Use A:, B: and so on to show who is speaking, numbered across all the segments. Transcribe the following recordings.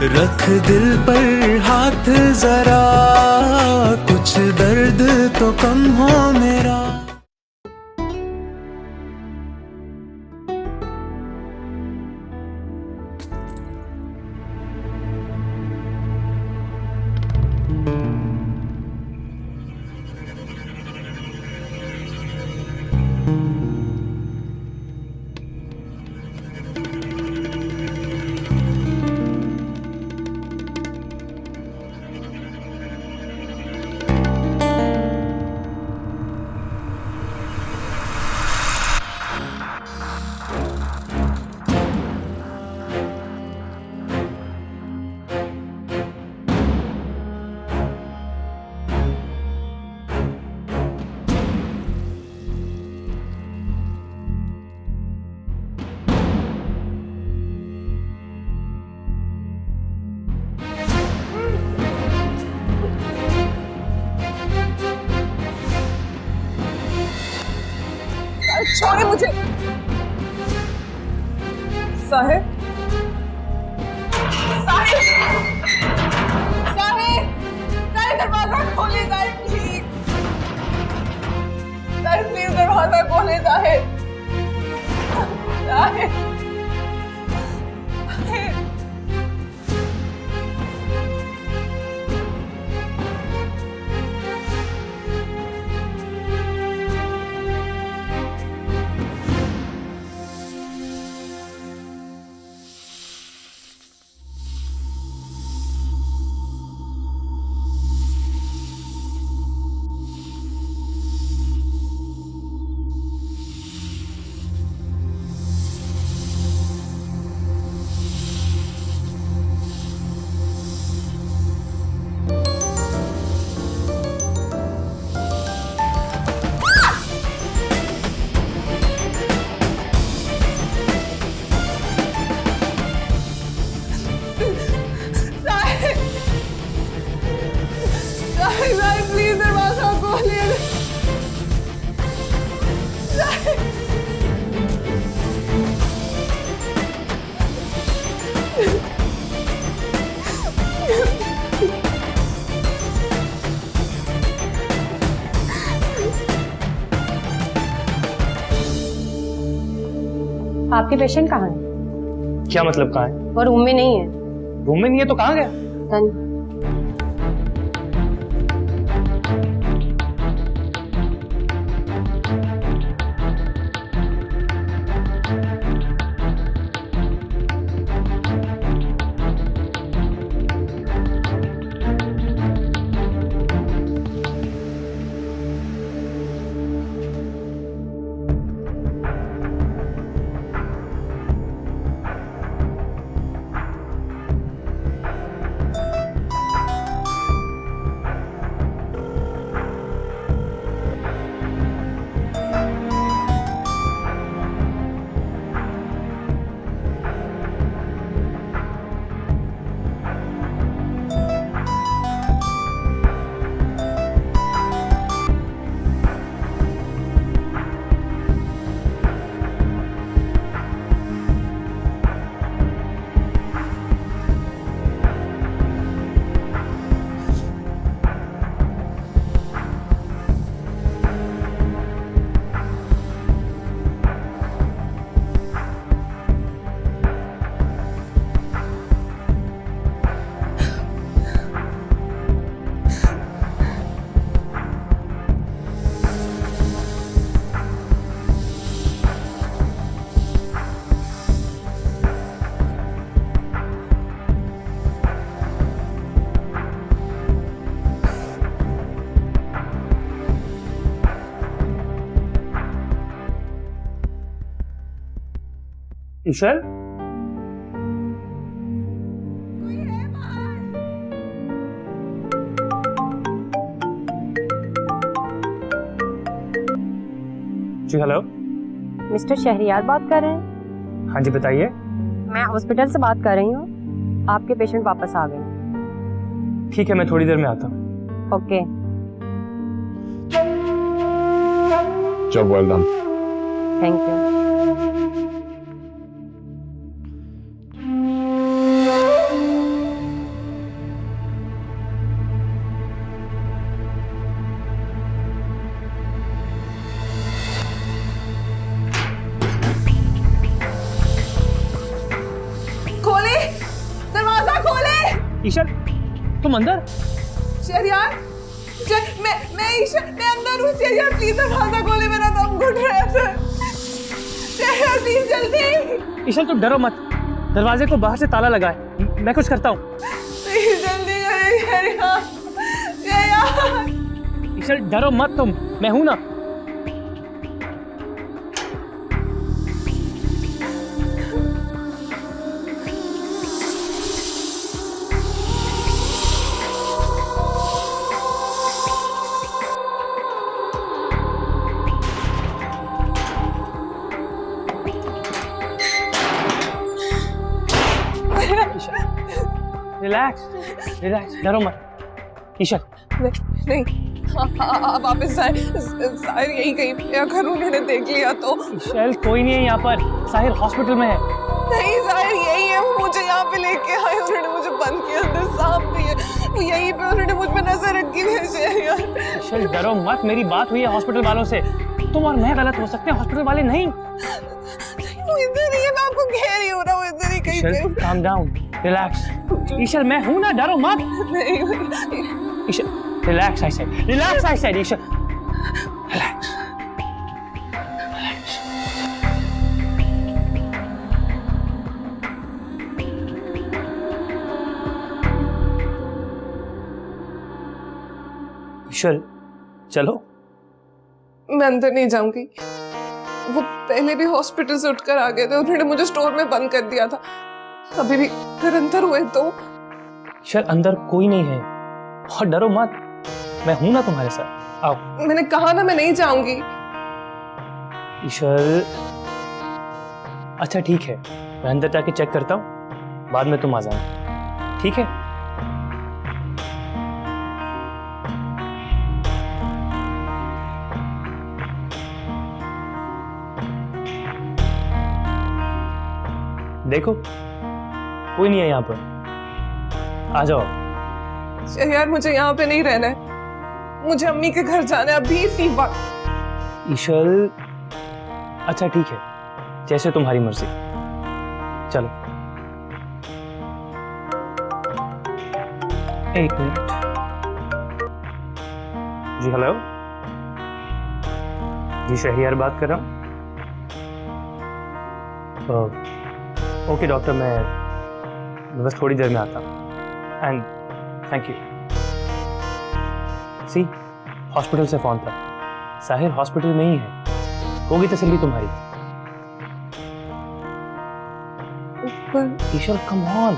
A: रख दिल पर हाथ जरा, कुछ दर्द तो कम हो मेरा।
B: छोड़े मुझे। साहिब, साहिब, साहिब, साहिब दरवाजा खोले साहिब प्लीज। साहिब प्लीज दरवाजा खोले साहिब। साहिब, साहिब। प्लीज दरवाजा खोलिए।
C: आपके पेशेंट कहाँ है?
D: क्या मतलब कहाँ है?
C: वो रूम में नहीं है।
D: रूम में नहीं है तो कहाँ गया?
C: धन
D: ईशल, जी हेलो।
C: मिस्टर शहरियार बात कर रहे हैं?
D: हाँ जी बताइए।
C: मैं हॉस्पिटल से बात कर रही हूँ। आपके पेशेंट वापस आ गए।
D: ठीक है, मैं थोड़ी देर में आता हूँ।
C: Okay.
E: Job well done.
C: Thank you.
D: Isha तुम अंदर?
B: शहरयार, मैं ईशा, मैं अंदर हूँ। शहरयार प्लीज दरवाजा खोले, मेरा दम घुट रहा है सर। शहरयार प्लीज जल्दी।
D: ईशा तुम डरो मत, दरवाजे को बाहर से ताला लगा है, मैं कुछ करता हूँ।
B: प्लीज जल्दी करें शहरयार। शहरयार
D: ईशा डरो मत तुम, मैं हूं ना। रिलैक्स रिलैक्स, डरो मत। ईशा
B: नहीं, आप वापस जाए। साहिर यही कहीं पे, अगर उन्होंने देख लिया तो।
D: ईशा कोई नहीं है यहाँ पर, साहिर हॉस्पिटल में है।
B: नहीं साहिर यही है, मुझे यहाँ पे लेके आए, उन्होंने मुझे बंद किया, अंदर सांप भी है, वो यहीं पे, उन्होंने मुझ पे नजर रखी हुई है शहरयार।
D: ईशा डरो मत, मेरी बात हुई है हॉस्पिटल वालों से, तुम और मैं गलत हो सकते हैं, हॉस्पिटल वाले नहीं।
B: वो इधर ही है, मैं आपको कह रही हूँ ना, वो इधर ही कहीं
D: ईशा
B: पे।
D: Calm down, relax. ईशा मैं हूं ना, डरो मत।
B: नहीं,
D: Isha relax I said, relax I said. Isha relax. Isha चलो।
B: मैं अंदर नहीं जाऊंगी। वो पहले भी हॉस्पिटल से उठकर आ गए थे, उन्होंने मुझे स्टोर में बंद कर दिया था, अभी भी घर अंदर हुए तो।
D: ईशा अंदर कोई नहीं है और डरो मत, मैं हूं ना तुम्हारे साथ, आओ।
B: मैंने कहा ना मैं नहीं जाऊंगी।
D: ईश्वर अच्छा ठीक है, मैं अंदर जाके चेक करता हूँ, बाद में तुम आ जाना, ठीक है? देखो कोई नहीं है यहाँ पर, आ जाओ।
B: यार मुझे यहाँ पे नहीं रहना है, मुझे अम्मी के घर जाना है अभी इसी वक्त।
D: ईशल अच्छा ठीक है, जैसे तुम्हारी मर्जी, चलो। एक मिनट जी, हेलो जी, शहरियार बात कर रहा हूँ। ओके डॉक्टर, मैं बस थोड़ी देर में आता हूँ, एंड थैंक यू। सी हॉस्पिटल से फोन था, साहिर हॉस्पिटल में ही है, होगी तसल्ली तुम्हारी। ईशल कम ऑन,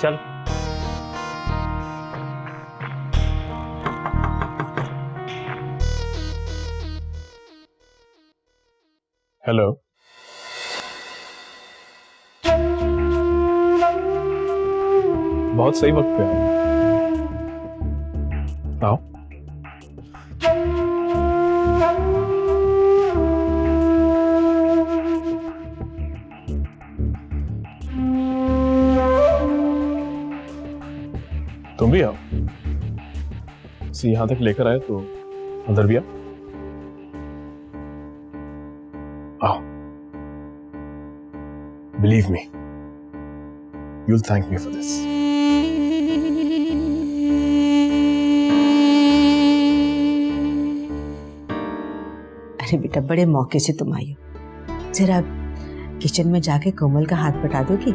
D: चल।
E: हेलो, बहुत सही वक्त पे आओ। तुम भी आओ, यहां तक लेकर आए तो अंदर भी आओ। Believe me, you'll thank me for this.
F: अरे बेटा, बड़े मौके से तुम आई हो, जरा किचन में जाके कोमल का हाथ बटा दोगी?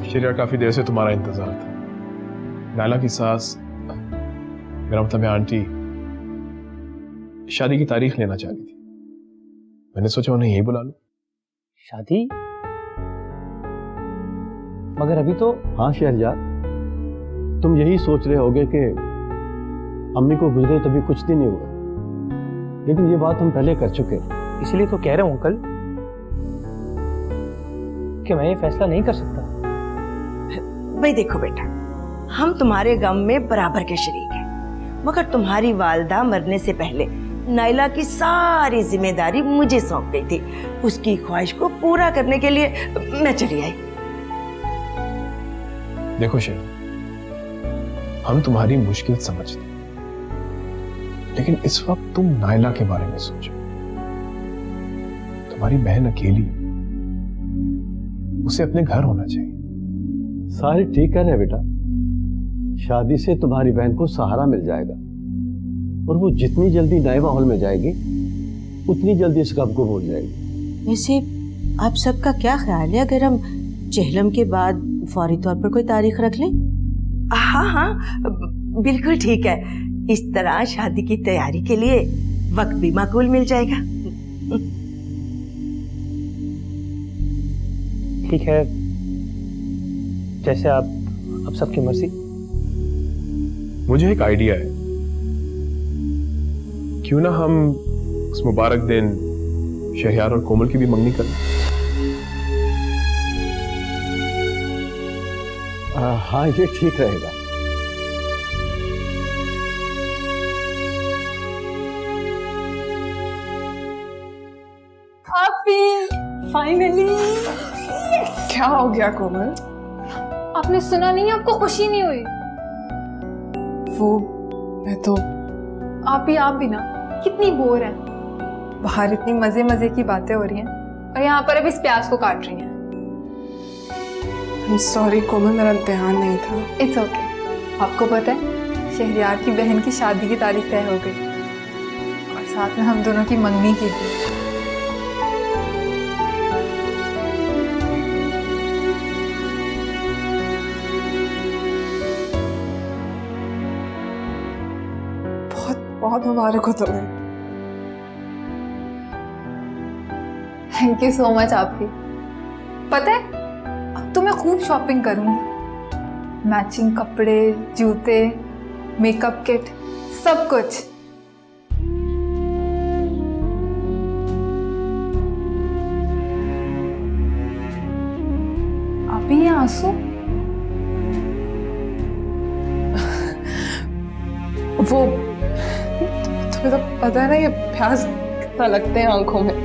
E: शरिया, काफी देर से तुम्हारा इंतजार था। नायला की सास, मेरा मतलब है आंटी, शादी की तारीख लेना चाह रही थी, मैंने सोचा उन्हें यही बुला लो।
D: शादी? मगर अभी तो।
G: हाँ शहरयार, तुम यही सोच रहे होगे कि अम्मी को गुजरे तभी कुछ दिन ही हुए, लेकिन ये बात हम पहले कर चुके हैं।
D: इसलिए तो कह रहा हूं अंकल कि मैं ये फैसला नहीं कर सकता।
F: भाई देखो बेटा, हम तुम्हारे गम में बराबर के शरीक हैं, मगर तुम्हारी वालदा मरने से पहले नायला की सारी जिम्मेदारी मुझे सौंप गई थी। उसकी ख्वाहिश को पूरा करने के लिए मैं चली आई।
E: देखो शेर, हम तुम्हारी मुश्किल समझते, लेकिन इस वक्त तुम नायला के बारे में सोचो। तुम्हारी बहन अकेली है, उसे अपने घर होना चाहिए।
G: सारे ठीक कह रहे हैं बेटा, शादी से तुम्हारी बहन को सहारा मिल जाएगा और वो जितनी जल्दी नए माहौल में जाएगी उतनी जल्दी इस गम को भूल जाएगी।
F: वैसे आप सबका क्या ख्याल है अगर हम चहलम के बाद फौरी तौर पर कोई तारीख रख लें? हाँ हाँ बिल्कुल ठीक है। इस तरह शादी की तैयारी के लिए वक्त भी माकूल मिल जाएगा।
D: ठीक है, जैसे आप सबकी मर्जी।
E: मुझे एक आइडिया है, क्यों ना हम उस मुबारक दिन शहरयार और कोमल की भी मंगनी करें।
G: हाँ ये ठीक रहेगा।
B: फाइनली क्या हो गया कोमल?
H: आपने सुना नहीं? आपको खुशी नहीं हुई?
B: वो मैं तो
H: आप भी ना कितनी बोर है।
B: बाहर इतनी मजे मजे की बातें हो रही हैं
H: और यहाँ पर अब इस प्याज को काट रही हैं।
B: सॉरी कोमल, मेरा ध्यान नहीं था।
H: It's okay. आपको पता है शहरयार की बहन की शादी की तारीख तय हो गई और साथ में हम दोनों की मंगनी की भी।
B: बहुत मुबारक हो तुम्हें।
H: Thank you so much. आप भी पता है अब तो मैं खूब शॉपिंग करूंगी। मैचिंग कपड़े, जूते, मेकअप किट, सब कुछ। अभी ये आंसू
B: वो तुम्हें तो पता है ना ये प्याज कितना लगते हैं आंखों में।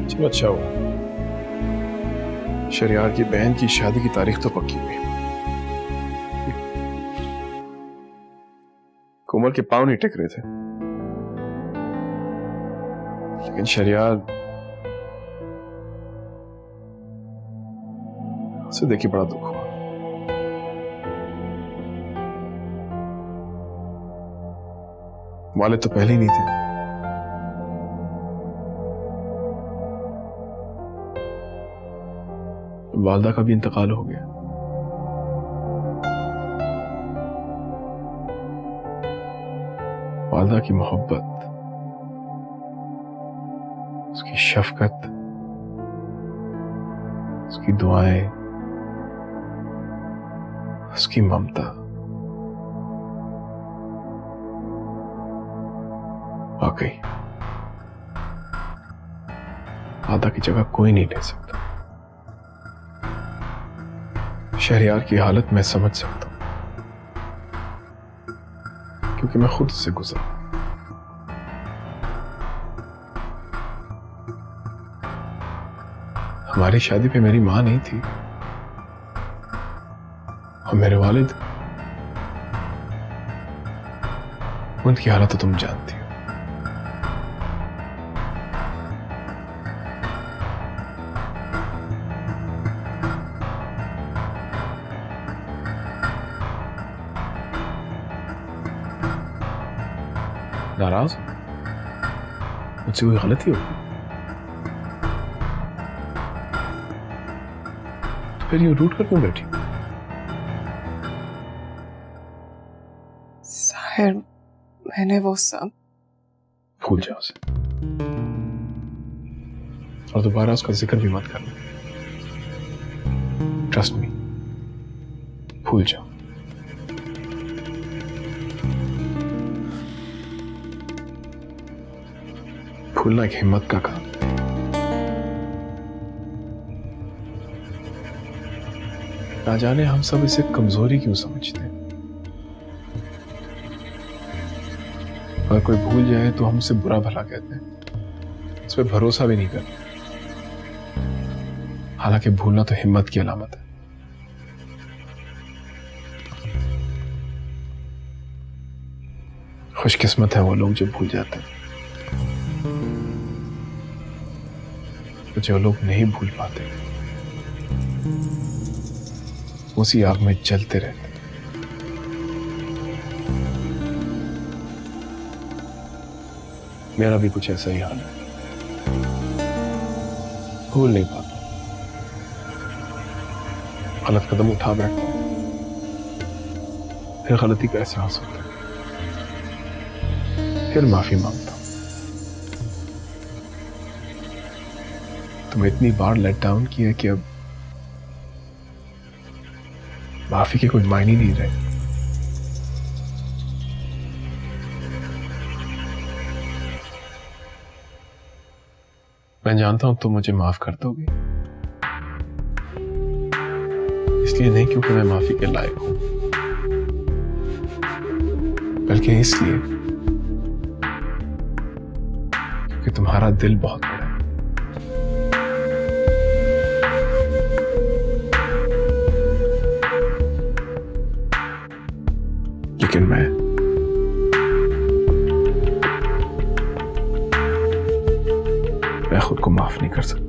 E: चलो अच्छा हुआ, शहरयार की बहन की शादी की तारीख तो पक्की हुई। कोमल के पांव नहीं टिक रहे थे, लेकिन शहरयार उसे देखी बड़ा दुख हुआ। वालिद तो पहले ही नहीं थे, वालदा का भी इंतकाल हो गया। वालदा की मोहब्बत, उसकी शफकत, उसकी दुआएं, उसकी ममता वाकई वालदा की जगह कोई नहीं ले सकता। शहरयार की हालत मैं समझ सकता हूं, क्योंकि मैं खुद उससे गुजरा। हमारी शादी पे मेरी मां नहीं थी और मेरे वालिद, उनकी हालत तो तुम जानती हो। नाराज? मुझसे कोई गलती हो तो फिर ये रूठ कर क्यों बैठी?
B: साहिर, मैंने वो सब
E: भूल जाओ उसे और दोबारा उसका जिक्र भी मत करना। ट्रस्ट मी, भूल जाओ। भूलना एक हिम्मत का काम। ना जाने हम सब इसे कमजोरी क्यों समझते हैं। अगर कोई भूल जाए तो हम उसे बुरा भला कहते हैं, उस पर भरोसा भी नहीं करते। हालांकि भूलना तो हिम्मत की अलामत है। खुशकिस्मत है वो लोग जो भूल जाते हैं, जो लोग नहीं भूल पाते उसी आग में जलते रहते। मेरा भी कुछ ऐसा ही हाल है, भूल नहीं पाता, गलत कदम उठा बैठता हूं, फिर गलती का एहसास होता है, फिर माफी मांगता हूं। तुम्हें इतनी बार लेट डाउन किया कि अब माफी के कोई मायने नहीं रहे। मैं जानता हूं तुम मुझे माफ कर दोगे, इसलिए नहीं क्योंकि मैं माफी के लायक हूं, बल्कि इसलिए क्योंकि तुम्हारा दिल बहुत बड़ा है। लेकिन मैं खुद को माफ नहीं कर सकता।